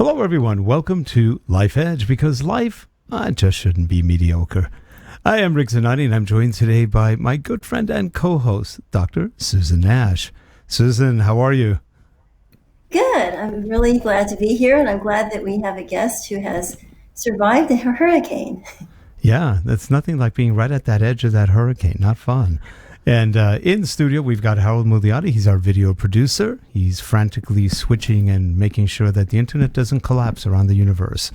Hello, everyone. Welcome to Life Edge, because life just shouldn't be mediocre. I am Rick Zanotti, and I'm joined today by my good friend and co-host, Dr. Susan Nash. Susan, how are you? Good. I'm really glad to be here, and I'm glad that we have a guest who has survived a hurricane. Yeah, that's nothing like being right at that edge of that hurricane. Not fun. And in the studio, we've got Harold Muliati. He's our video producer. He's frantically switching and making sure that the internet doesn't collapse around the universe.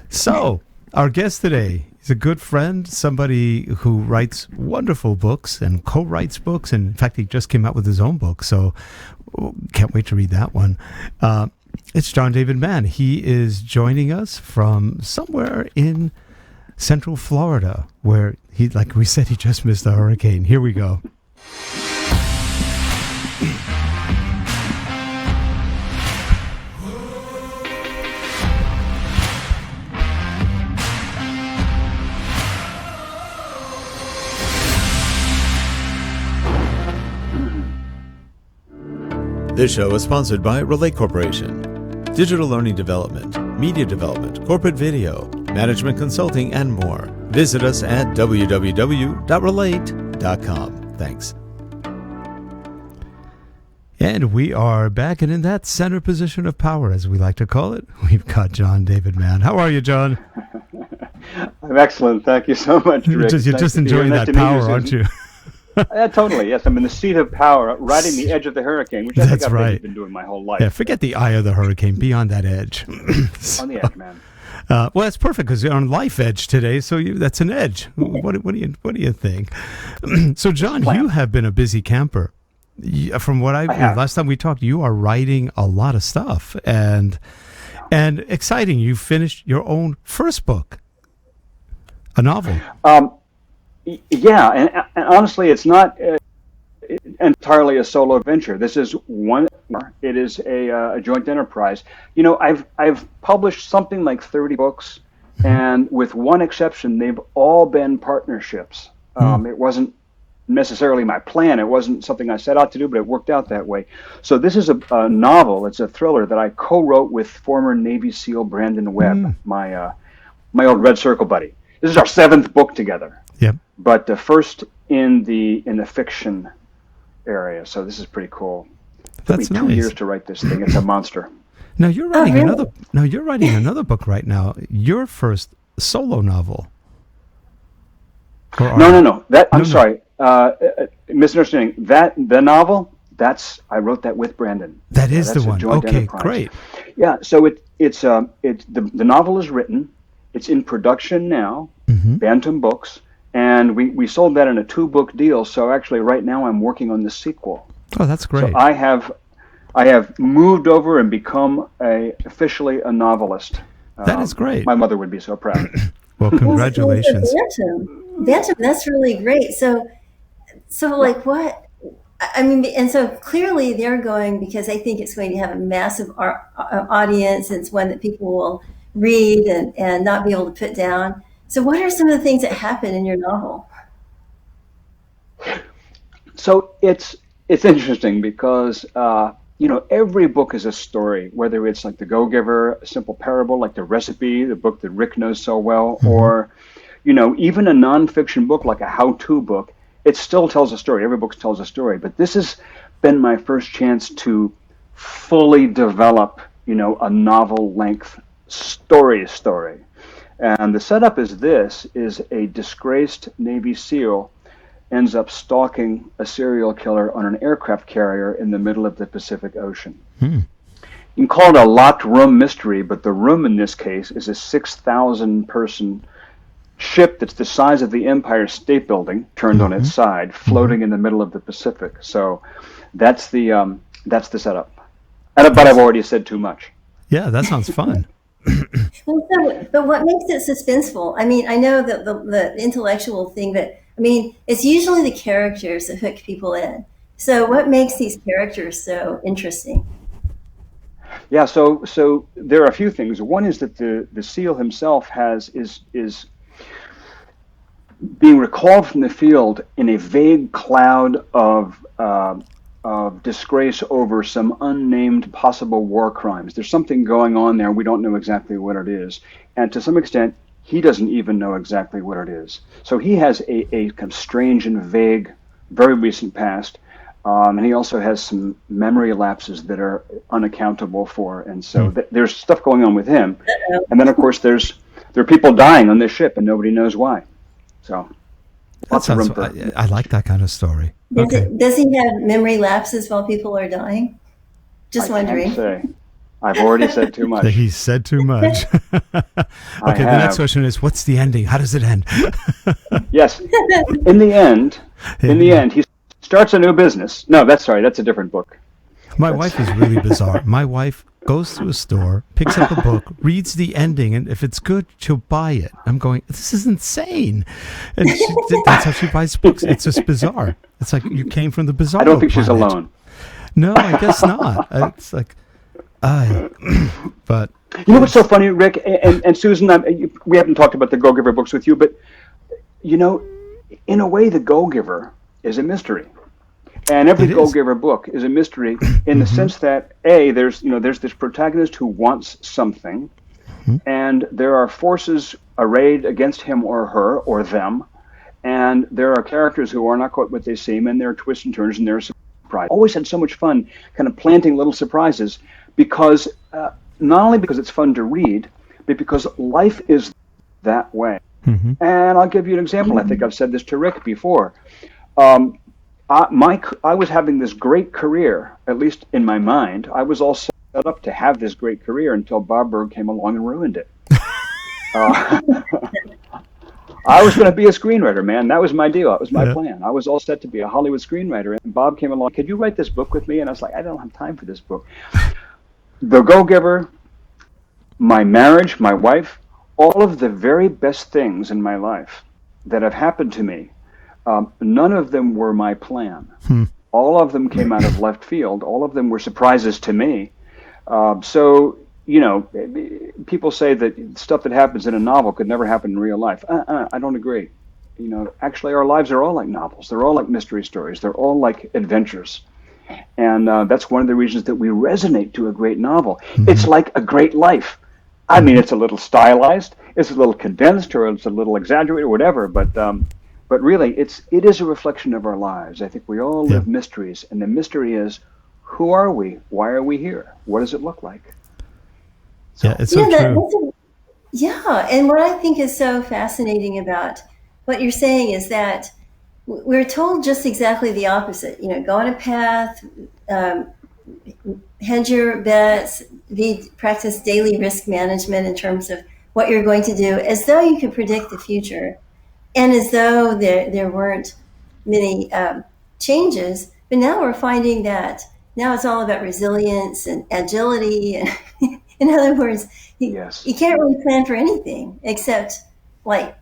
So, our guest today is a good friend, somebody who writes wonderful books and co-writes books. And in fact, he just came out with his own book, so can't wait to read that one. It's John David Mann. He is joining us from somewhere in Central Florida, where he, like we said, he just missed a hurricane. Here we go. This show is sponsored by Relate Corporation. Digital learning development, media development, corporate video, management consulting, and more. Visit us at www.relate.com. Thanks. And we are back, and in that center position of power, as we like to call it, we've got John David Mann. How are you, John? I'm excellent. Thank you so much, Rick. You're just enjoying that power, aren't you? Totally, yes. I'm in the seat of power, riding the edge of the hurricane, which I think I've been doing my whole life. Yeah, forget the eye of the hurricane. Be on that edge. On the edge, man. Well, that's perfect, because you're on Life Edge today, so that's an edge. What do you think? So, John, you have been a busy camper. From what last time we talked, you are writing a lot of stuff, and exciting. You finished your own first book, a novel. Yeah, and honestly, it's not entirely a solo venture. This is one. It is a joint enterprise. You know, I've published something like 30 books, and with one exception, they've all been partnerships. It wasn't necessarily my plan. It wasn't something I set out to do, but it worked out that way. So this is a novel. It's a thriller that I co-wrote with former Navy SEAL Brandon Webb, my old Red Circle buddy. This is our 7th book together. Yep. But the first in the fiction area, so this is pretty cool. It took me 2 years to write this thing. It's a monster. Now you're writing another book right now. Your first solo novel. No. Sorry. Misunderstanding. The novel. I wrote that with Brandon. That is the one. Okay, enterprise. Great. Yeah. So the novel is written. It's in production now. Bantam Books. And we sold that in a 2-book deal. So actually, right now I'm working on the sequel. Oh, that's great. So I have moved over and become officially a novelist. That is great. My mother would be so proud. Well, congratulations. Bantam, that's really great. So like what? I mean, and so clearly they're going because I think it's going to have a massive audience. It's one that people will read and not be able to put down. So what are some of the things that happen in your novel? So it's interesting because, every book is a story, whether it's like The Go-Giver, a simple parable like The Recipe, the book that Rick knows so well, or, even a nonfiction book like a how-to book, it still tells a story. Every book tells a story. But this has been my first chance to fully develop, a novel-length story. And the setup is a disgraced Navy SEAL ends up stalking a serial killer on an aircraft carrier in the middle of the Pacific Ocean. You can call it a locked room mystery, but the room in this case is a 6,000-person ship that's the size of the Empire State Building, turned on its side, floating in the middle of the Pacific. So that's the setup. But I've already said too much. Yeah, that sounds fun. But what makes it suspenseful? I mean, I know that the intellectual thing, but I mean, it's usually the characters that hook people in. So what makes these characters so interesting? Yeah, so there are a few things. One is that the SEAL himself is being recalled from the field in a vague cloud of of disgrace over some unnamed possible war crimes. There's something going on there. We don't know exactly what it is. And to some extent, he doesn't even know exactly what it is. So he has a kind of strange and vague, very recent past. And he also has some memory lapses that are unaccountable for. And so there's stuff going on with him. And then, of course, there are people dying on this ship, and nobody knows why. So lots of room for... I like that kind of story. Does he have memory lapses while people are dying? Just wondering. Can't say. I've already said too much. He said too much. Okay, the next question is, what's the ending? How does it end? Yes. In the end, he starts a new business. No, that's a different book. My wife is really bizarre. My wife goes to a store, picks up a book, reads the ending, and if it's good, she'll buy it. I'm going, this is insane. And that's how she buys books. It's just bizarre. It's like you came from the bizarre. I don't think she's alone. No, I guess not. It's like, but... You know what's so funny, Rick and Susan, we haven't talked about the Go-Giver books with you, but, you know, in a way, the Go-Giver is a mystery. And every Go-Giver book is a mystery in the sense that, there's this protagonist who wants something, and there are forces arrayed against him or her or them, and there are characters who are not quite what they seem, and there are twists and turns, and there are surprises. I always had so much fun kind of planting little surprises because, not only because it's fun to read, but because life is that way. And I'll give you an example. I think I've said this to Rick before. I was having this great career, at least in my mind. I was all set up to have this great career until Bob Burg came along and ruined it. I was going to be a screenwriter, man. That was my deal. That was my plan. I was all set to be a Hollywood screenwriter, and Bob came along. Could you write this book with me? And I was like, I don't have time for this book. The Go-Giver, my marriage, my wife, all of the very best things in my life that have happened to me, none of them were my plan. All of them came out of left field. All of them were surprises to me. So, you know, people say that stuff that happens in a novel could never happen in real life. I don't agree. You know, actually, our lives are all like novels. They're all like mystery stories. They're all like adventures. And that's one of the reasons that we resonate to a great novel. It's like a great life. I mean, it's a little stylized, it's a little condensed, or it's a little exaggerated, or whatever. But really, it is a reflection of our lives. I think we all live mysteries, and the mystery is, who are we? Why are we here? What does it look like? So, it's so true. And what I think is so fascinating about what you're saying is that we're told just exactly the opposite. You know, go on a path, hedge your bets, practice daily risk management in terms of what you're going to do, as though you could predict the future, and as though there weren't many changes. But now we're finding that now it's all about resilience and agility. And in other words, you can't really plan for anything except like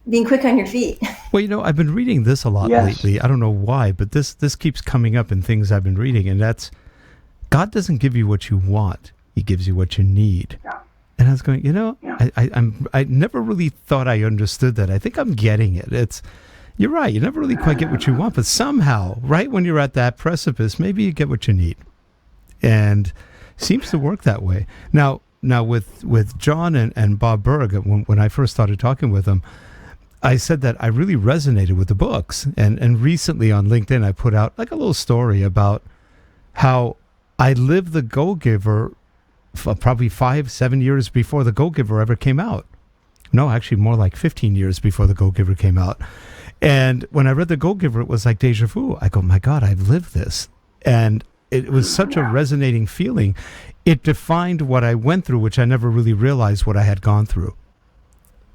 being quick on your feet. Well, you know, I've been reading this a lot lately. I don't know why, but this keeps coming up in things I've been reading, and that's, God doesn't give you what you want; He gives you what you need. And I was going, you know, I never really thought I understood that. I think I'm getting it. You're right. You never really quite get what you want, but somehow, right when you're at that precipice, maybe you get what you need, and it seems to work that way. Now with John and Bob Burg, when I first started talking with them, I said that I really resonated with the books. And recently on LinkedIn, I put out like a little story about how I lived the Go-Giver probably 5-7 years before the Go-Giver ever came out. No, actually more like 15 years before the Go-Giver came out. And when I read the Go-Giver, it was like deja vu. I go, my God, I've lived this. And it was such a resonating feeling. It defined what I went through, which I never really realized what I had gone through.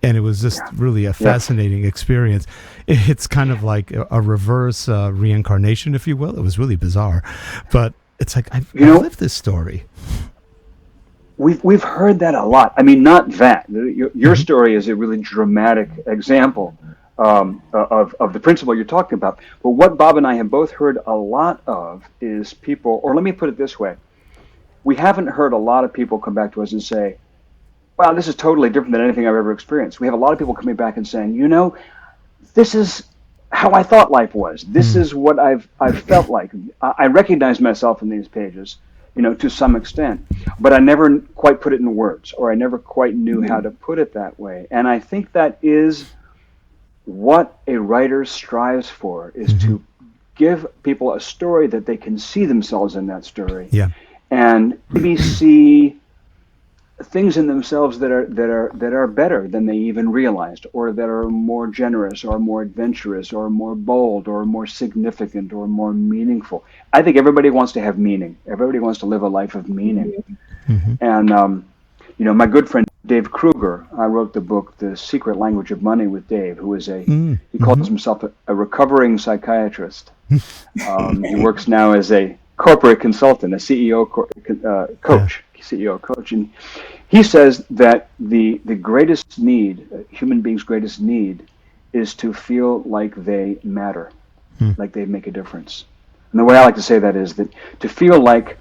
And it was just really a fascinating experience. It's kind of like a reverse reincarnation, if you will. It was really bizarre. But it's like, I've lived this story. We've heard that a lot. I mean, not that. Your story is a really dramatic example of the principle you're talking about. But what Bob and I have both heard a lot of is people, or let me put it this way. We haven't heard a lot of people come back to us and say, wow, this is totally different than anything I've ever experienced. We have a lot of people coming back and saying, you know, this is how I thought life was. This is what I've felt like. I recognize myself in these pages, to some extent, but I never quite put it in words, or I never quite knew how to put it that way. And I think that is what a writer strives for, is to give people a story that they can see themselves in that story. Yeah. And maybe see things in themselves that are better than they even realized, or that are more generous, or more adventurous, or more bold, or more significant, or more meaningful. I think everybody wants to have meaning. Everybody wants to live a life of meaning. And my good friend Dave Kruger, I wrote the book The Secret Language of Money with Dave, who is he calls himself a recovering psychiatrist. He works now as a corporate consultant, a CEO coach. CEO coach, and he says that the greatest need, human beings' greatest need, is to feel like they matter, like they make a difference. And the way I like to say that is that to feel like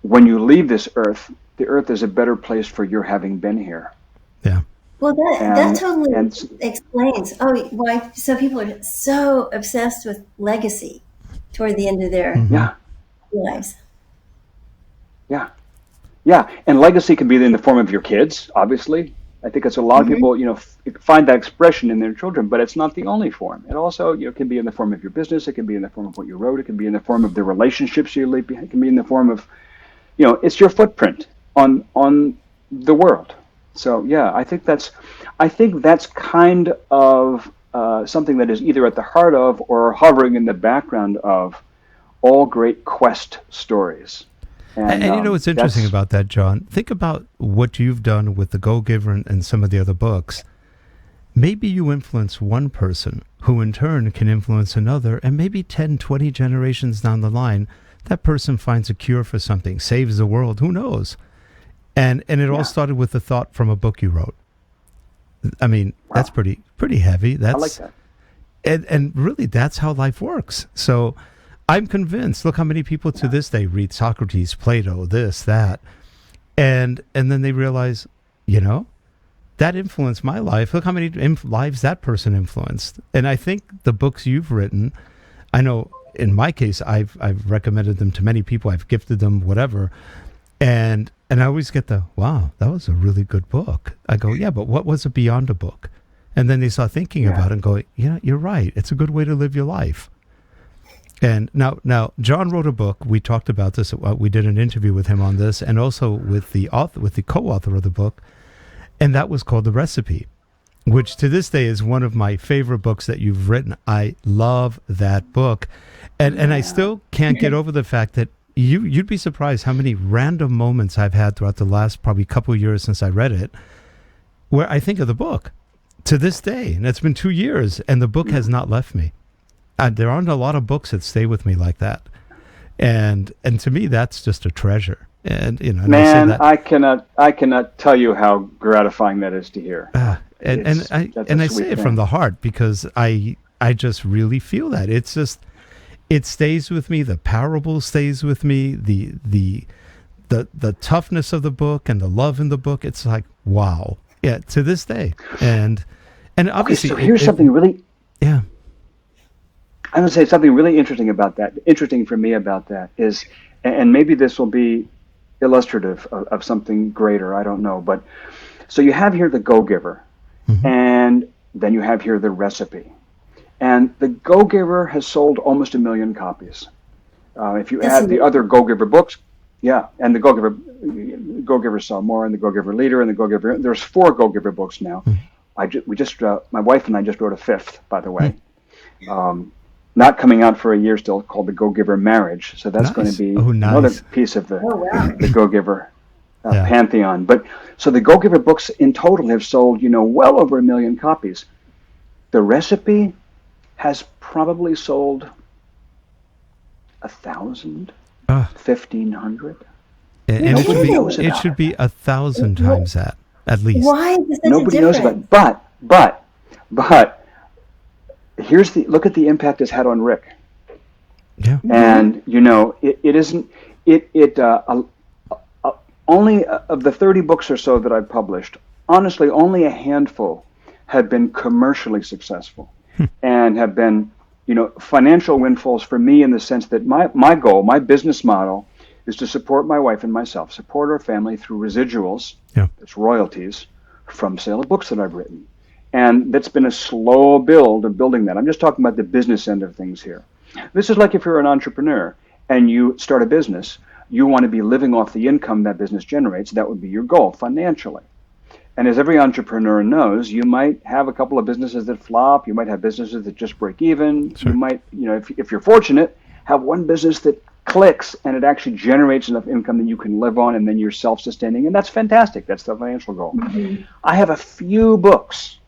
when you leave this earth, the earth is a better place for your having been here. Yeah. Well, that totally explains why some people are so obsessed with legacy toward the end of their lives. Yeah, and legacy can be in the form of your kids, obviously. I think it's a lot of people, find that expression in their children, but it's not the only form. It also, can be in the form of your business. It can be in the form of what you wrote. It can be in the form of the relationships you leave behind. It can be in the form of, it's your footprint on the world. So yeah, I think that's kind of something that is either at the heart of or hovering in the background of all great quest stories. And what's interesting about that, John? Think about what you've done with The Go-Giver and some of the other books. Maybe you influence one person who in turn can influence another, and maybe 10, 20 generations down the line, that person finds a cure for something, saves the world, who knows? And it all started with a thought from a book you wrote. I mean, that's pretty heavy. I like that. And really, that's how life works. So I'm convinced. Look how many people to this day read Socrates, Plato, this, that. And then they realize, that influenced my life. Look how many lives that person influenced. And I think the books you've written, I know in my case, I've recommended them to many people. I've gifted them, whatever. And I always get wow, that was a really good book. I go, yeah, but what was it beyond a book? And then they start thinking about it and go, you're right. It's a good way to live your life. And now, John wrote a book. We talked about this. We did an interview with him on this, and also with the co-author of the book, and that was called The Recipe, which to this day is one of my favorite books that you've written. I love that book, and I still can't get over the fact that you'd be surprised how many random moments I've had throughout the last probably couple of years since I read it, where I think of the book to this day, and it's been 2 years, and the book has not left me. There aren't a lot of books that stay with me like that, and to me that's just a treasure. And man, I cannot tell you how gratifying that is to hear. And I say it from the heart, because I just really feel that it stays with me. The parable stays with me. The toughness of the book and the love in the book. It's like wow, yeah, to this day. And obviously, okay, so here's something really. Yeah. I'm going to say something really interesting about that. Interesting for me about that is, and maybe this will be illustrative of something greater, I don't know. But so you have here The Go-Giver, and then you have here The Recipe. And The Go-Giver has sold almost 1 million copies. If you add the other Go-Giver books, and the Go-Giver saw more, and the Go-Giver Leader, and the Go-Giver, there's 4 Go-Giver books now. My wife and I just wrote a 5th, by the way. Not coming out for a year still, called The Go-Giver Marriage. So that's going to be another piece of the Go-Giver pantheon. But so the Go-Giver books in total have sold, well over 1 million copies. The Recipe has probably sold 1,000, 1,500. And it should be 1,000 times that, at least. Why is that Nobody knows about it. But look at the impact it's had on Rick. Yeah. And it isn't only of the 30 books or so that I've published, honestly only a handful have been commercially successful and have been financial windfalls for me in the sense that my goal, my business model is to support my wife and myself, support our family through residuals, that's royalties, from sale of books that I've written. And that's been a slow build of building that. I'm just talking about the business end of things here. This is like if you're an entrepreneur and you start a business, you want to be living off the income that business generates. That would be your goal financially. And as every entrepreneur knows, you might have a couple of businesses that flop. You might have businesses that just break even. Sure. You might, if you're fortunate, have one business that clicks and it actually generates enough income that you can live on, and then you're self-sustaining. And that's fantastic. That's the financial goal. Mm-hmm. I have a few books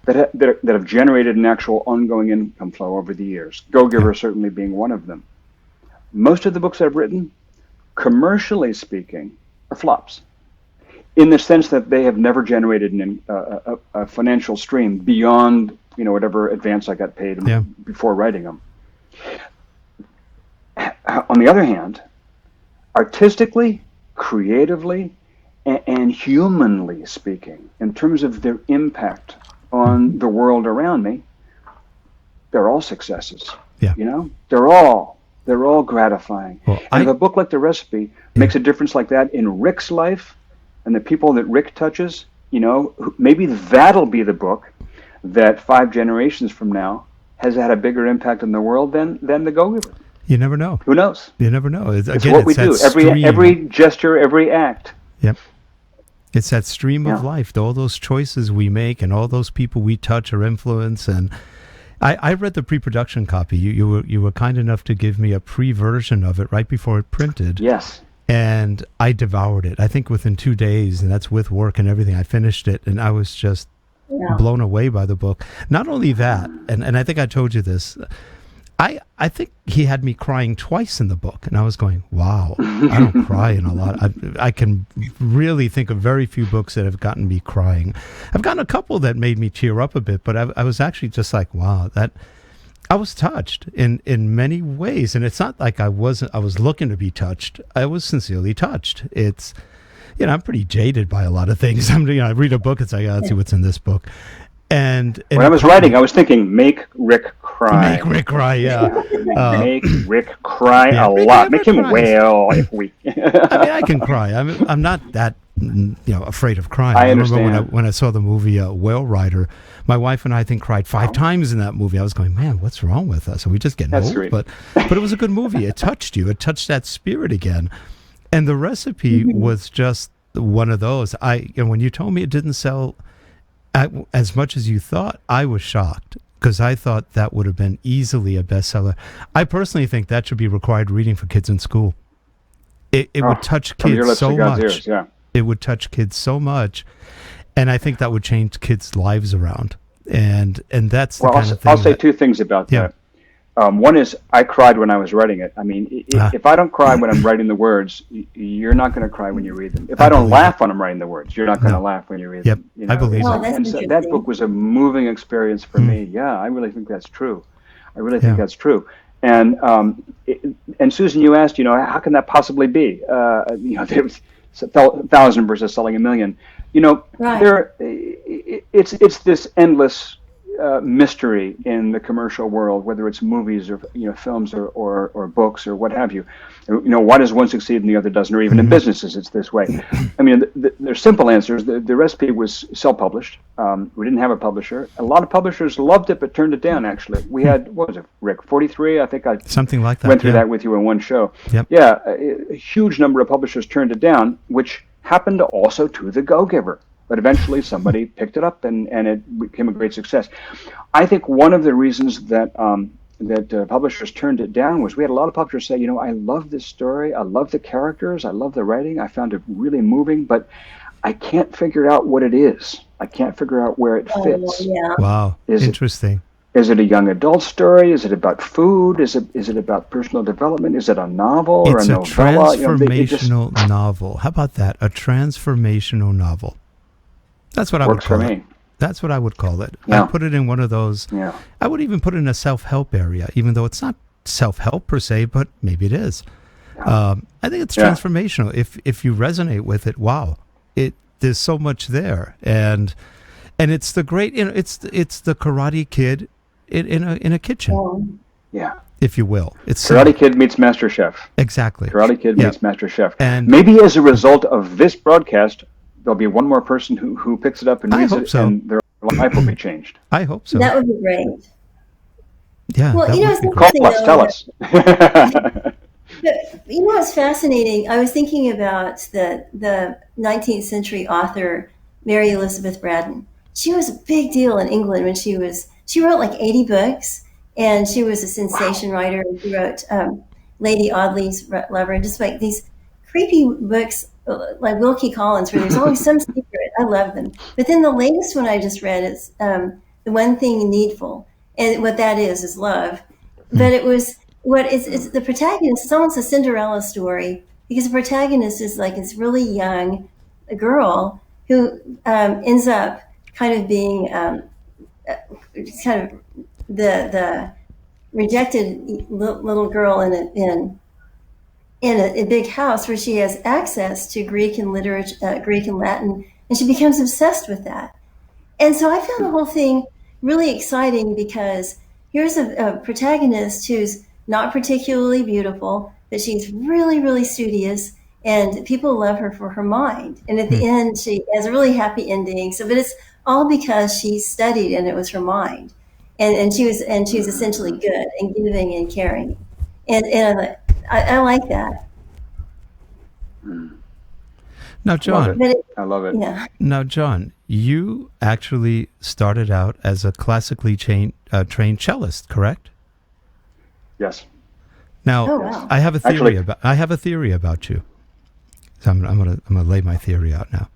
that have generated an actual ongoing income flow over the years. Go-Giver certainly being one of them. Most of the books I've written, commercially speaking, are flops, in the sense that they have never generated a financial stream beyond whatever advance I got paid before writing them. On the other hand, artistically, creatively, and humanly speaking, in terms of their impact on the world around me, they're all successes. Yeah. They're all gratifying. Well, and if a book like The Recipe makes a difference like that in Rick's life and the people that Rick touches, maybe that'll be the book that 5 generations from now has had a bigger impact on the world than the Go-Giver. You never know. Who knows? You never know. It's what we do. Every gesture, every act. Yep. It's that stream of life, all those choices we make and all those people we touch or influence. And I read the pre-production copy. You were kind enough to give me a pre-version of it right before it printed. Yes. And I devoured it. I think within 2 days, and that's with work and everything, I finished it, and I was just blown away by the book. Not only that, and I think I told you this, I think he had me crying twice in the book, and I was going, wow, I don't cry in a lot. I can really think of very few books that have gotten me crying. I've gotten a couple that made me tear up a bit, but I was actually just like, wow, I was touched in many ways. And it's not like I was looking to be touched. I was sincerely touched. It's, I'm pretty jaded by a lot of things. I read a book, it's like, let's see what's in this book. And when I was writing, I was thinking, make Rick cry. Make Rick cry, yeah. Make Rick cry a lot. Make him wail if we. I can cry. I'm not that afraid of crying. I understand. Remember when I saw the movie Whale Rider, my wife and I think cried 5 times in that movie. I was going, man, what's wrong with us? Are we just getting old? Great. But it was a good movie. It touched you. It touched that spirit again. And The Recipe was just one of those. When you told me it didn't sell as much as you thought, I was shocked, because I thought that would have been easily a bestseller. I personally think that should be required reading for kids in school. It would touch kids so much. Ears, yeah. It would touch kids so much, and I think that would change kids' lives around. And that's the kind of thing. I'll say 2 things about that. One is I cried when I was writing it. I mean, if I don't cry when I'm writing the words, you're not going to cry when you read them. If I don't laugh when I'm writing the words, you're not going to laugh when you read them. I believe that. And so that book was a moving experience for me. Yeah, I really think that's true. I really think that's true. And Susan, you asked, how can that possibly be? There was 1,000 versus selling 1 million. Right. It's this endless mystery in the commercial world, whether it's movies or films or books or what have you. Why does one succeed and the other doesn't? Or even in businesses, it's this way. I mean, there's simple answers. The Recipe was self-published. We didn't have a publisher. A lot of publishers loved it but turned it down. Actually, we had, what was it, Rick? 43. I think I something like that. Went through that with you in one show. Yep. Yeah, a huge number of publishers turned it down, which happened also to the Go-Giver. But eventually somebody picked it up and it became a great success. I think one of the reasons that publishers turned it down was we had a lot of publishers say, I love this story, I love the characters, I love the writing, I found it really moving, but I can't figure out what it is. I can't figure out where it fits. Wow, interesting. Is it a young adult story? Is it about food? Is it about personal development? Is it a novel or a novella? It's a transformational novel. How about that? A transformational novel. That's what I would call it. That's what I would call it. Yeah. I put it in one of those. Yeah. I would even put it in a self-help area, even though it's not self-help per se, but maybe it is. I think it's transformational. If you resonate with it, wow, there's so much there, and it's the great. It's the Karate Kid in a kitchen, Yeah. if you will. It's Karate Kid meets Master Chef. Exactly. Karate Kid meets Master Chef. And maybe as a result of this broadcast, there'll be one more person who picks it up and reads it, and their life will be changed. I hope so. That would be great. Yeah. Well, it's Call us, tell us. But, it's fascinating. I was thinking about the 19th century author Mary Elizabeth Braddon. She was a big deal in England when she wrote like 80 books, and she was a sensation writer. She wrote Lady Audley's Lover, and just like these creepy books like Wilkie Collins, where there's always some secret. I love them. But then the latest one I just read is The One Thing Needful, and what that is love. But it was it's the protagonist. It's almost a Cinderella story, because the protagonist is like this really young girl who ends up kind of being kind of the rejected little girl in a big house where she has access to Greek and literature, Greek and Latin, and she becomes obsessed with that. And so I found the whole thing really exciting, because here's a protagonist who's not particularly beautiful, but she's really, really studious, and people love her for her mind. And at the end, she has a really happy ending. So, but it's all because she studied, and it was her mind, and she was essentially good and giving and caring, and I like that. Now, John, I love it. Yeah. Now, John, you actually started out as a classically trained cellist, correct? Yes. Now, wow. I have a theory about you. So I'm gonna lay my theory out now.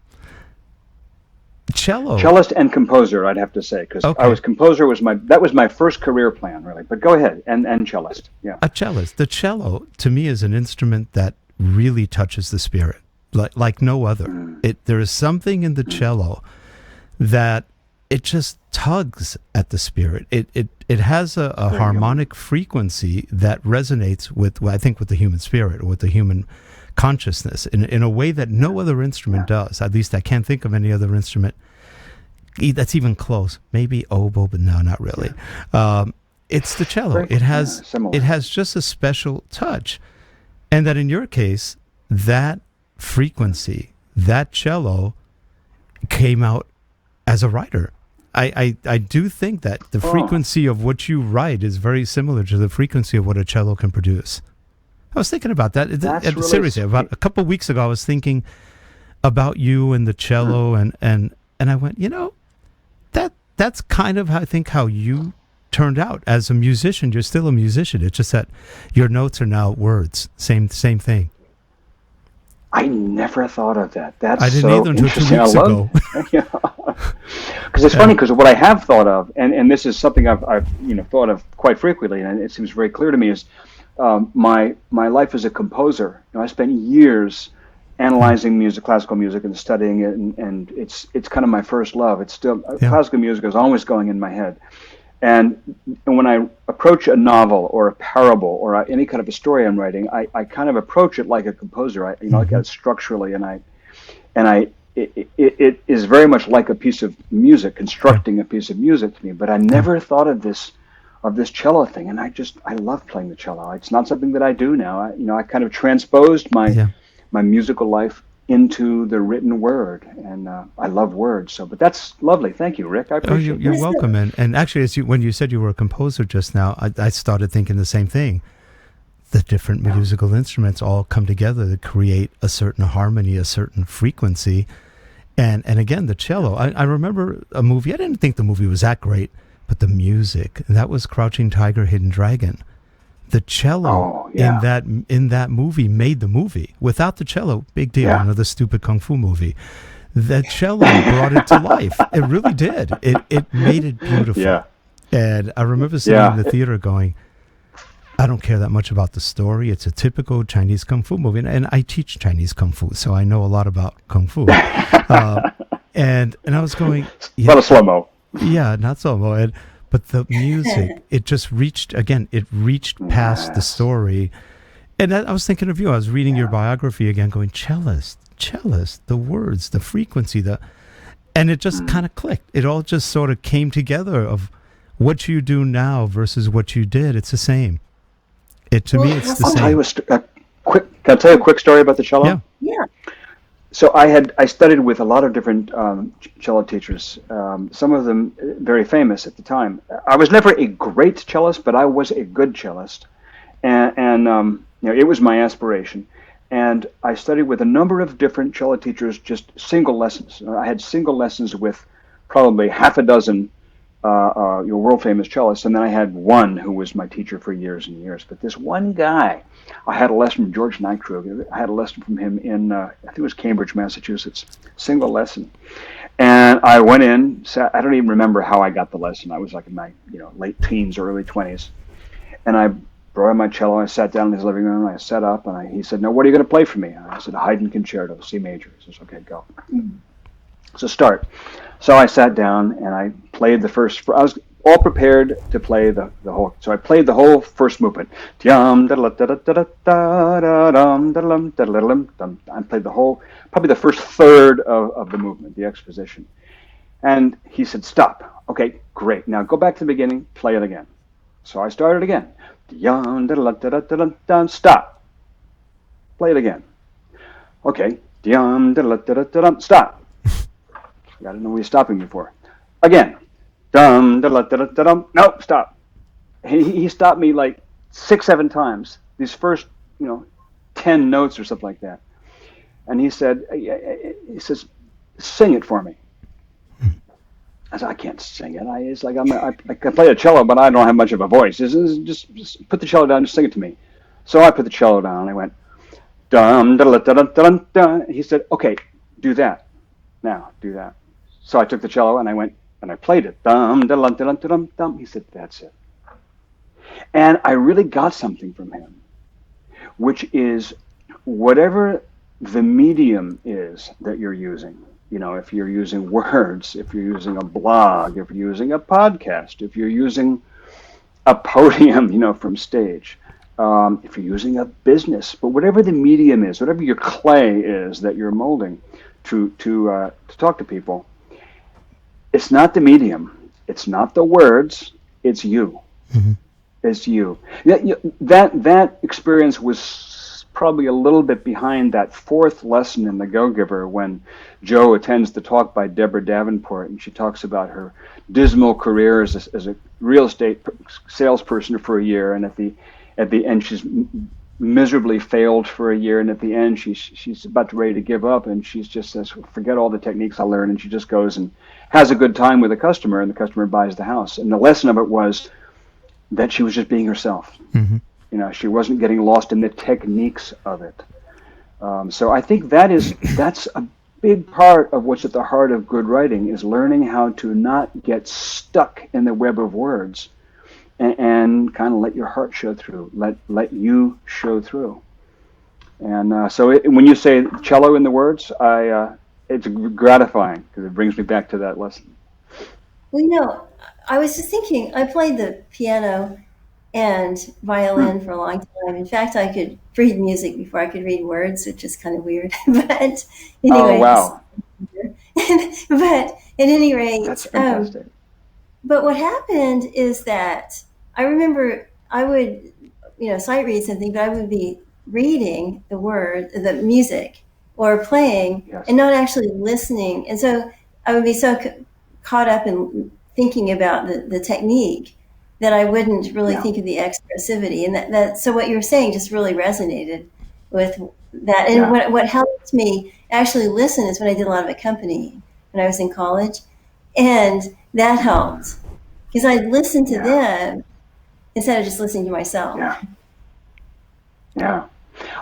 Cellist and composer, I'd have to say, because I was composer was my first career plan, really. But go ahead, and cellist, yeah. A cellist. The cello, to me, is an instrument that really touches the spirit, like no other. There is something in the cello that it just tugs at the spirit. It has a harmonic frequency that resonates with the human spirit, or with the human consciousness, in a way that no other instrument does. At least I can't think of any other instrument that's even close. Maybe oboe, but no, not really. It's the cello. It has just a special touch, and that in your case, that frequency, that cello, came out as a writer. I do think that the frequency of what you write is very similar to the frequency of what a cello can produce. I was thinking about that. Seriously, about a couple of weeks ago, I was thinking about you and the cello, and I went, that's kind of how you turned out as a musician. You're still a musician. It's just that your notes are now words. Same thing. I never thought of that. That's I didn't so either until 2 interesting. weeks ago. Because it's funny, because what I have thought of, and this is something I've thought of quite frequently, and it seems very clear to me, is my life as a composer. I spent years analyzing music, classical music, and studying it, and it's kind of my first love. It's still classical music is always going in my head, and when I approach a novel or a parable or any kind of a story I'm writing, I kind of approach it like a composer. I look at it structurally, and it is very much like a piece of music, constructing a piece of music to me. But I never thought of this cello thing, and I love playing the cello. It's not something that I do now. I kind of transposed my musical life into the written word, and I love words. So, but that's lovely. Thank you, Rick. I appreciate it. You're welcome. And actually, when you said you were a composer just now, I started thinking the same thing. The different musical instruments all come together to create a certain harmony, a certain frequency. And again, the cello. I remember a movie. I didn't think the movie was that great, but the music, that was Crouching Tiger, Hidden Dragon. The cello in that movie made the movie. Without the cello, big deal. Another stupid kung fu movie. The cello brought it to life. It really did. It made it beautiful. Yeah. And I remember sitting in the theater going, I don't care that much about the story. It's a typical Chinese kung fu movie, and I teach Chinese kung fu, so I know a lot about kung fu. And I was going, a lot of slow mo. Yeah, not slow mo. But the music, it just reached past the story. And I was thinking of you. I was reading your biography again, going, cellist, the words, the frequency, and it just kind of clicked. It all just sort of came together of what you do now versus what you did, it's the same. To me, it's the I'll same. tell you can I tell you a quick story about the cello? Yeah. Yeah. So I studied with a lot of different cello teachers, some of them very famous at the time. I was never a great cellist, but I was a good cellist, and it was my aspiration. And I studied with a number of different cello teachers, just single lessons. I had single lessons with probably half a dozen world famous cellists, and then I had one who was my teacher for years and years. But this one guy, I had a lesson from George Neikrug. I had a lesson from him in I think it was Cambridge, Massachusetts, single lesson. And I went in. I don't even remember how I got the lesson. I was like in my late teens, early 20s, and I brought in my cello. I sat down in his living room. I sat up, and he said, "No, what are you going to play for me?" And I said, "Haydn Concerto, C major." He says, "Okay, go." So start. So I sat down and I played the first. I was all prepared to play the whole. So I played the whole first movement. I played the whole, probably the first third of the movement, the exposition. And he said, "Stop." Okay, great. Now go back to the beginning. Play it again. So I started again. Stop. Play it again. Okay. Stop. I don't know what he's stopping me for. Again. No, stop. He stopped me like 6-7 times. These first, 10 notes or something like that. And he says, "Sing it for me." I said, "I can't sing it. I can play the cello, but I don't have much of a voice. Just put the cello down and just sing it to me." So I put the cello down and I went, dum, da, da, da, da, da. He said, "Okay, do that. Now, do that." So I took the cello and I went and I played it. Dum, da, da, da, da, da, dum. He said, "That's it." And I really got something from him, which is whatever the medium is that you're using. If you're using words, if you're using a blog, if you're using a podcast, if you're using a podium, from stage, if you're using a business, but whatever the medium is, whatever your clay is that you're molding to talk to people, it's not the medium, it's not the words, it's you. Mm-hmm. It's you. That experience was probably a little bit behind that fourth lesson in The Go-Giver when Joe attends the talk by Deborah Davenport, and she talks about her dismal career as a real estate salesperson for a year, and at the end she's miserably failed for a year, and at the end she's about ready to give up, and she just says, "Forget all the techniques I learned," and she just goes and has a good time with a customer, and the customer buys the house. And the lesson of it was that she was just being herself. Mm-hmm. She wasn't getting lost in the techniques of it. So I think that's a big part of what's at the heart of good writing, is learning how to not get stuck in the web of words and kind of let your heart show through, let you show through. And so when you say cello in the words, it's gratifying because it brings me back to that lesson. Well, I was just thinking, I played the piano and violin for a long time. In fact, I could read music before I could read words, which is kind of weird. But anyway, oh wow! But at any rate, That's fantastic. But what happened is that I remember I would, sight read something, but I would be reading the music, or playing, Yes. and not actually listening. And so I would be so caught up in thinking about the technique that I wouldn't really think of the expressivity. And that so what you were saying just really resonated with that. And what helped me actually listen is when I did a lot of accompanying when I was in college. And that helped because I'd listen to them instead of just listening to myself. Yeah.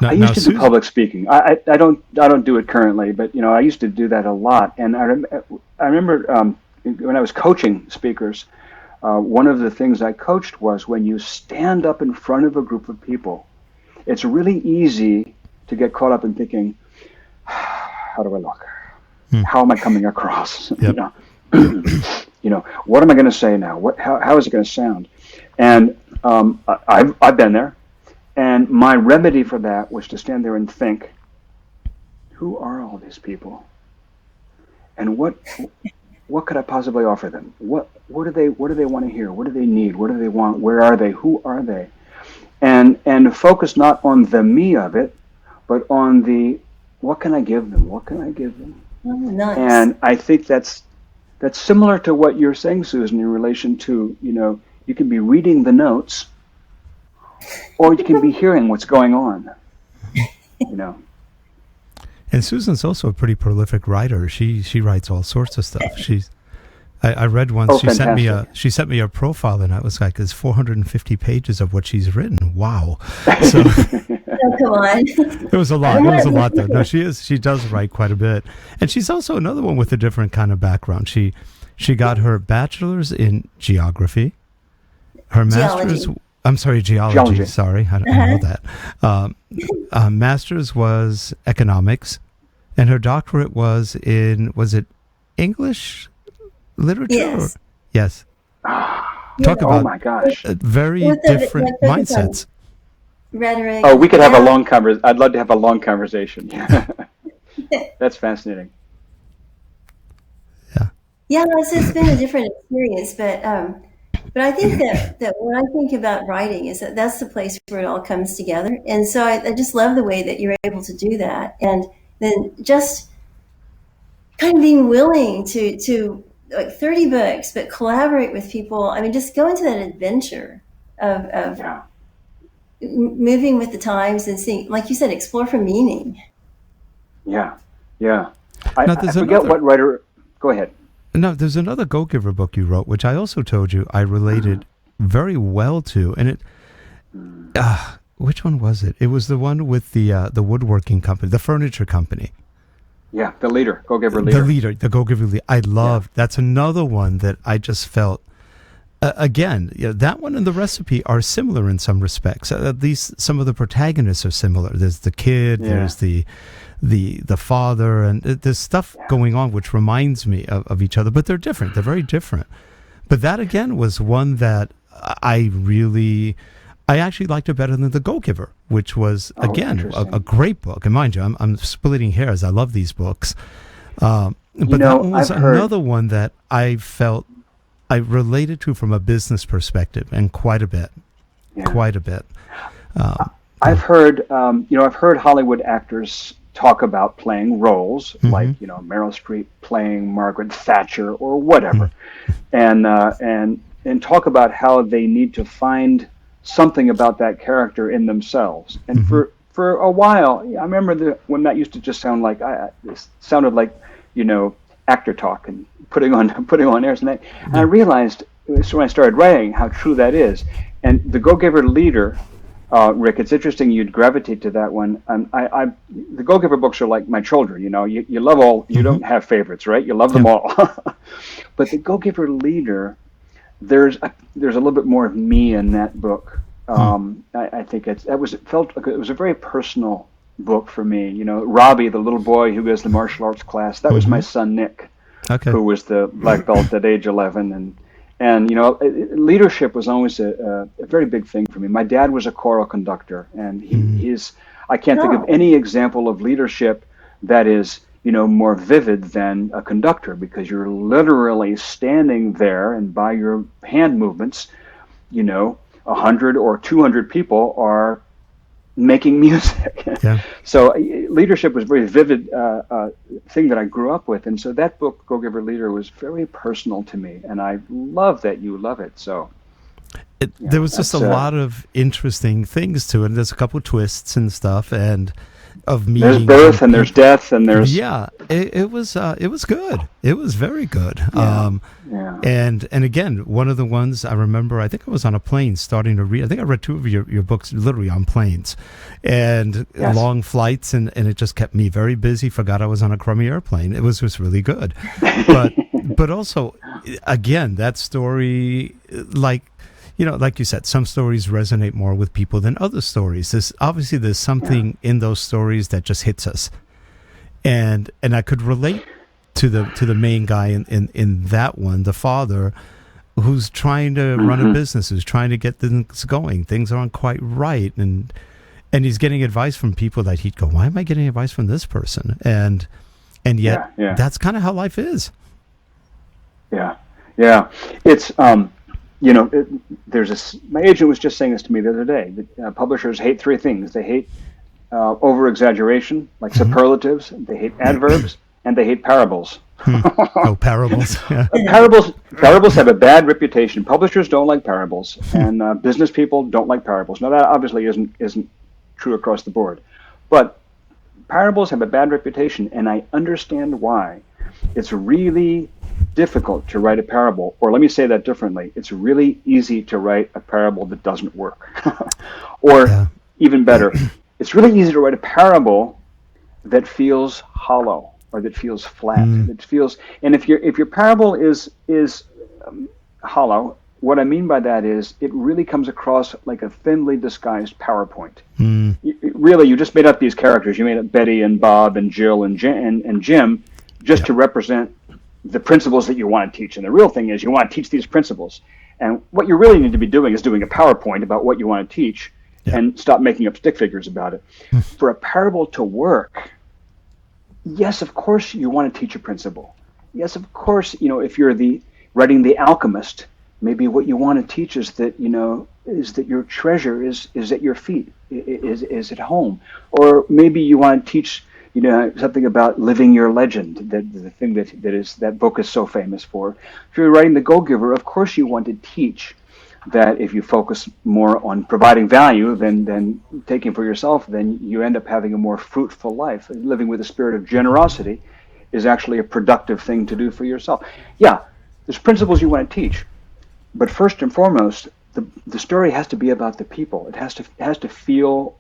I used to do public speaking. I don't do it currently, but I used to do that a lot. And I remember when I was coaching speakers, one of the things I coached was when you stand up in front of a group of people, it's really easy to get caught up in thinking, how do I look? How am I coming across? Yep. What am I going to say now? How is it going to sound? And I've been there. And my remedy for that was to stand there and think, who are all these people? And what what could I possibly offer them? What do they want to hear? What do they need? What do they want? Where are they? Who are they? And focus not on the me of it, but on the what can I give them? What can I give them? Oh, nice. And I think that's similar to what you're saying, Susan, in relation to, you can be reading the notes, or you can be hearing what's going on. And Susan's also a pretty prolific writer. She writes all sorts of stuff. I read once she sent me a profile, and I was like, "There's 450 pages of what she's written." Wow! So Oh, come on. it was a lot. It was a lot, though. No, she does write quite a bit, and she's also another one with a different kind of background. She got her bachelor's in geography, her master's. I'm sorry, geology. Sorry, I don't know that. Master's was economics, and her doctorate was it English literature? Yes. Yes. Talk about oh my gosh, very different mindsets. Rhetoric. Oh, we could have a long conversation. I'd love to have a long conversation. That's fascinating. Yeah, it's been a different experience, but I think that when I think about writing is that's the place where it all comes together, and so I just love the way that you're able to do that, and then just kind of being willing to like 30 books, but collaborate with people. I mean, just go into that adventure of moving with the times and seeing, like you said, explore for meaning. Yeah. I Now, forget what writer. Go ahead. No, there's another Go-Giver book you wrote, which I also told you I related very well to, and which one was it? It was the one with the woodworking company, the furniture company. Yeah, the leader, Go-Giver leader. The Go-Giver leader. I love. That's another one that I just felt. Again, that one and the recipe are similar in some respects. At least some of the protagonists are similar. There's the kid. There's the father, and there's stuff going on which reminds me of each other, but they're different. They're very different. But that again was one that I actually liked it better than The Go-Giver, which was again a great book. And mind you, I'm splitting hairs. I love these books, but that one was another one that I felt I related to from a business perspective, and quite a bit. I've heard Hollywood actors talk about playing roles, like Meryl Streep playing Margaret Thatcher or whatever, and talk about how they need to find something about that character in themselves. And for a while, I remember when that used to just sound like it sounded like actor talk and putting on airs, and I realized so when I started writing how true that is. And the Go-Giver leader. Rick, it's interesting you'd gravitate to that one. The Go-Giver books are like my children. You love all. You don't have favorites, right? You love them all. But the Go-Giver leader, there's a little bit more of me in that book. I think it felt like it was a very personal book for me. Robbie, the little boy who goes to the martial arts class, that was my son Nick, who was the black belt at age 11, and leadership was always a very big thing for me. My dad was a choral conductor, and I can't think of any example of leadership that is more vivid than a conductor, because you're literally standing there, and by your hand movements, 100 or 200 people are making music. So leadership was a very vivid thing that I grew up with, and so that book, Go-Giver Leader, was very personal to me, and I love that you love it. So there was just a lot of interesting things to it. There's a couple of twists and stuff, and of meaning. There's birth and there's death and there's it was good. It was very good. And again, one of the ones I remember, I think I was on a plane starting to read. I think I read two of your books literally on planes, and long flights, and it just kept me very busy. Forgot I was on a crummy airplane. It was just really good, but also again, that story, like you said, some stories resonate more with people than other stories. There's something in those stories that just hits us, and I could relate to the main guy in that one, the father, who's trying to run a business, who's trying to get things going. Things aren't quite right, and he's getting advice from people that he'd go, "Why am I getting advice from this person?" And yet that's kind of how life is. Yeah, yeah. It's my agent was just saying this to me the other day. That publishers hate three things. They hate over exaggeration, like superlatives. They hate adverbs, and they hate parables. Oh, parables. Yeah. Parables have a bad reputation. Publishers don't like parables, and business people don't like parables. Now that obviously isn't true across the board, but parables have a bad reputation, and I understand why. It's really difficult to write a parable, or let me say that differently. It's really easy to write a parable that doesn't work, or even better, it's really easy to write a parable that feels hollow or that feels flat. That feels, and if your parable is hollow, what I mean by that is it really comes across like a thinly disguised PowerPoint. Really, you just made up these characters. You made up Betty and Bob and Jill and Jim just to represent the principles that you want to teach. And the real thing is you want to teach these principles. And what you really need to be doing is doing a PowerPoint about what you want to teach and stop making up stick figures about it. For a parable to work, yes, of course you want to teach a principle. Yes, of course, if you're writing The Alchemist, maybe what you want to teach is that, is that your treasure is at your feet, is at home. Or maybe you want to teach, something about living your legend, the thing that book is so famous for. If you're writing The Go-Giver, of course you want to teach that if you focus more on providing value than taking for yourself, then you end up having a more fruitful life. Living with a spirit of generosity is actually a productive thing to do for yourself. Yeah, there's principles you want to teach, but first and foremost, the story has to be about the people. It has to feel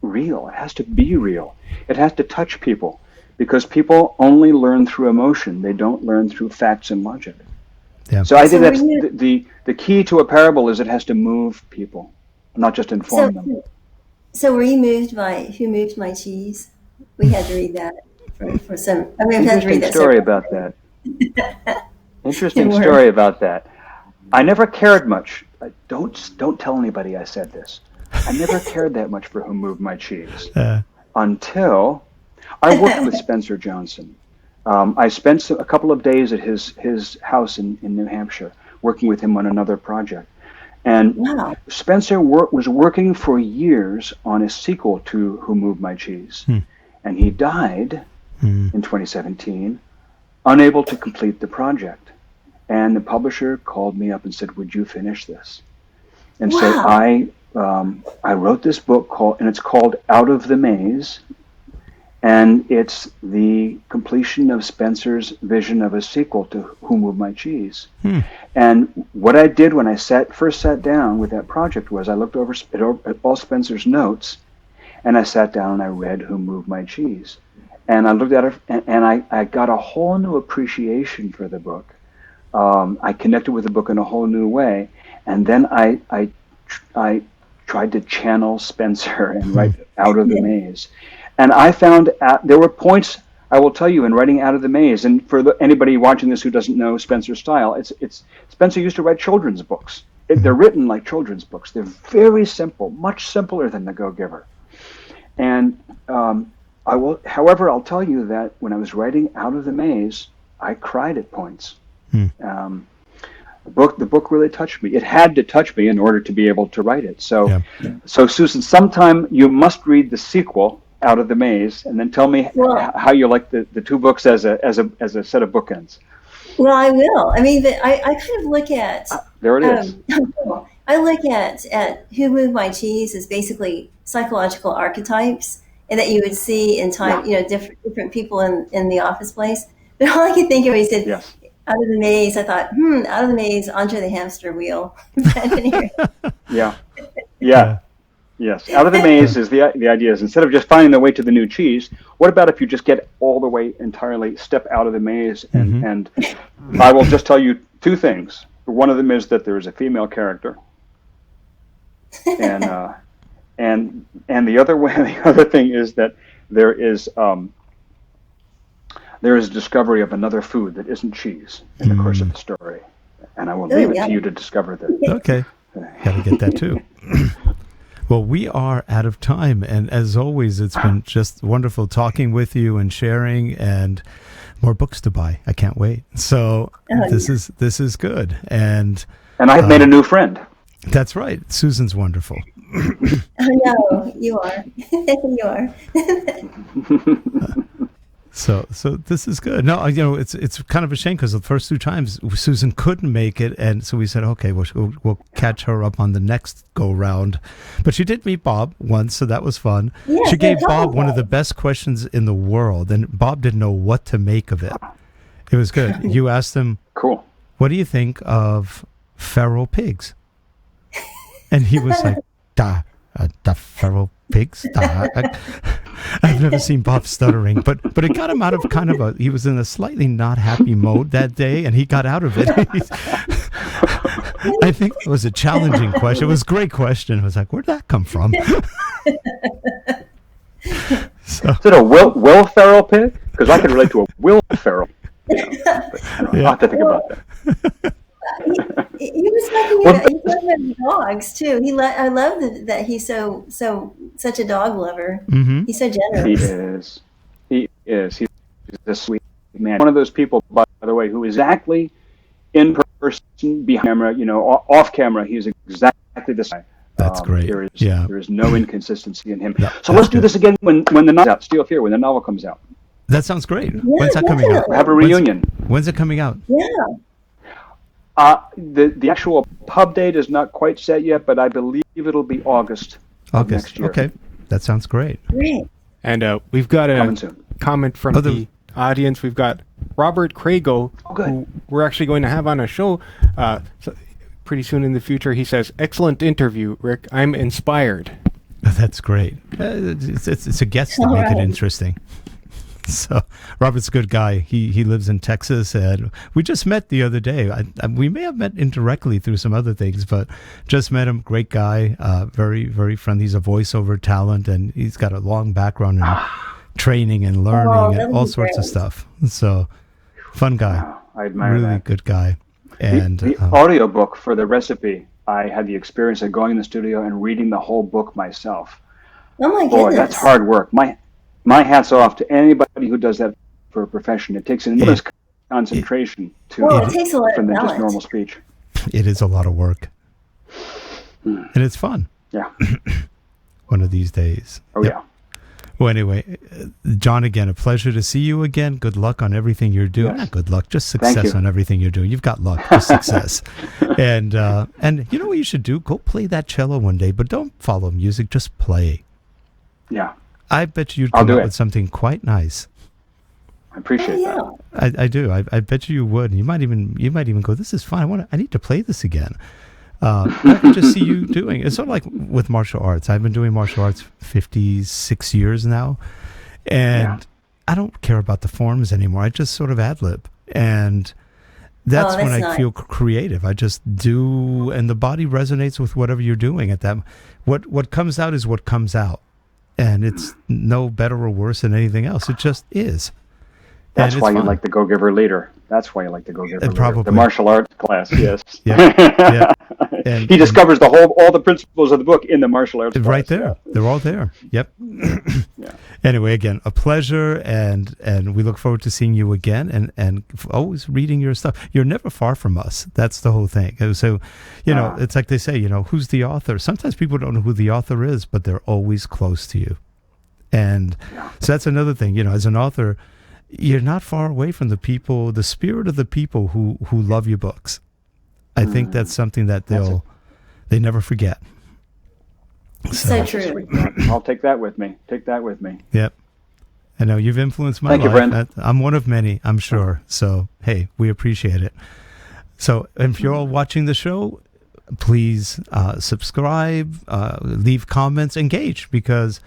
real. It has to be real. It has to touch people, because people only learn through emotion. They don't learn through facts and logic. Yeah. So I think that's the key to a parable is it has to move people, not just inform them. So were you moved by Who Moved My Cheese? We had to read that for some. I mean, we had to read that. Story about that. Interesting story about that. I never cared much. Don't tell anybody I said this. I never cared that much for Who Moved My Cheese until I worked with Spencer Johnson. I spent a couple of days at his house in New Hampshire working with him on another project. And Spencer was working for years on a sequel to Who Moved My Cheese. And he died in 2017, unable to complete the project. And the publisher called me up and said, "Would you finish this?" And so I wrote this book it's called Out of the Maze. And it's the completion of Spencer's vision of a sequel to Who Moved My Cheese. And what I did when I first sat down with that project was I looked over at all Spencer's notes, and I sat down and I read Who Moved My Cheese. And I looked at it, and I got a whole new appreciation for the book. I connected with the book in a whole new way. And then I tried to channel Spencer and write Out of the Maze. And I found there were points, I will tell you, in writing Out of the Maze, and for anybody watching this who doesn't know Spencer's style, it's Spencer used to write children's books. They're written like children's books. They're very simple, much simpler than The Go-Giver. And however, I'll tell you that when I was writing Out of the Maze, I cried at points. The book really touched me. It had to touch me in order to be able to write it. So Susan, sometime you must read the sequel, Out of the Maze, and then tell me how you like the two books as a set of bookends. Well, I will. I mean, I kind of look at there it is. I look at Who Moved My Cheese as basically psychological archetypes, and that you would see in time, different people in the office place. But all I could think of when he said Out of the Maze, I thought, Out of the Maze, Andre the Hamster Wheel. Yes, Out of the Maze is the idea is instead of just finding the way to the new cheese, what about if you just get all the way entirely, step out of the maze, and I will just tell you two things. One of them is that there is a female character, and the other thing is that there is a discovery of another food that isn't cheese in the course of the story, and I will leave it to you to discover that. Okay, gotta get that too. Well, we are out of time, and as always, it's been just wonderful talking with you and sharing, and more books to buy. I can't wait. So this is good. And I've made a new friend. That's right. Susan's wonderful. Oh, no, you are. You are. So this is good. No, it's kind of a shame because the first 2 times Susan couldn't make it, and so we said, okay, we'll catch her up on the next go round. But she did meet Bob once, so that was fun. Yeah, she gave Bob one of the best questions in the world, and Bob didn't know what to make of it. It was good. You asked him, "Cool, what do you think of feral pigs?" And he was like, the feral pigs. I've never seen Bob stuttering, but it got him out of he was in a slightly not happy mode that day, and he got out of it. I think it was a challenging question. It was a great question. I was like, where'd that come from? Is it a Will Ferrell pig? Because I can relate to a Will Ferrell. I'll have to think about that. He was talking about dogs too. I love that he's such a dog lover. Mm-hmm. He's so generous. He is. He's a sweet man. One of those people, by the way, who is exactly in person, behind camera, off camera, he's exactly the same. That's great. There is no inconsistency in him. No, so let's do this again when the novel's out. Steel Fear, when the novel comes out. That sounds great. Yeah, When's that coming out? We'll have a reunion. When's it coming out? Yeah. The actual pub date is not quite set yet, but I believe it'll be August of next year. Okay. That sounds great. Great. And we've got a comment from the audience. We've got Robert Crago, who we're actually going to have on a show pretty soon in the future. He says, "Excellent interview, Rick. I'm inspired." That's great. It's a guest to make it interesting. So Robert's a good guy. He lives in Texas, and we just met the other day. We may have met indirectly through some other things, but just met him. Great guy, very, very friendly. He's a voiceover talent, and he's got a long background in training and learning and all sorts of stuff. So fun guy. Wow, I admire really that. Good guy. And the audiobook for the recipe, I had the experience of going in the studio and reading the whole book myself. Oh my goodness. Boy, that's hard work. My hat's off to anybody who does that for a profession. It takes enormous concentration it takes a lot from of just normal speech. It is a lot of work. And it's fun. Yeah. One of these days. Oh, yeah. Well, anyway, John, again, a pleasure to see you again. Good luck on everything you're doing. Yes. Not good luck, just success on everything you're doing. You've got luck, just success. And you know what you should do? Go play that cello one day, but don't follow music, just play. Yeah. I bet you'd come up with something quite nice. I appreciate that. I do. I bet you would. You might even go, this is fun. I need to play this again. I can just see you doing it. It's sort of like with martial arts. I've been doing martial arts 56 years now, and I don't care about the forms anymore. I just sort of ad-lib, and that's when I feel creative. I just do, and the body resonates with whatever you're doing at that. What comes out is what comes out. And it's no better or worse than anything else. It just is. That's why you like the Go-Giver leader. That's why you like the Go-Giver leader. Probably. The martial arts class, yes. Yeah. And he discovers all the principles of the book in the martial arts class. Right there. Yeah. They're all there. Yep. Anyway, again, a pleasure, and we look forward to seeing you again and always reading your stuff. You're never far from us. That's the whole thing. So, it's like they say, who's the author? Sometimes people don't know who the author is, but they're always close to you. And so that's another thing, as an author, you're not far away from the people, the spirit of the people who love your books. I think that's something that they never forget. So true. I'll take that with me. Yep. I know you've influenced my life. Thank you, Brent. I'm one of many, I'm sure. So, hey, we appreciate it. So, if you're all watching the show, please subscribe, leave comments, engage, because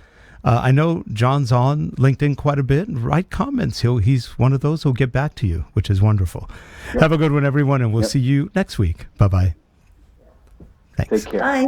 I know John's on LinkedIn quite a bit. Write comments. He's one of those who'll get back to you, which is wonderful. Yep. Have a good one, everyone, and we'll see you next week. Bye-bye. Thanks. Take care. Bye.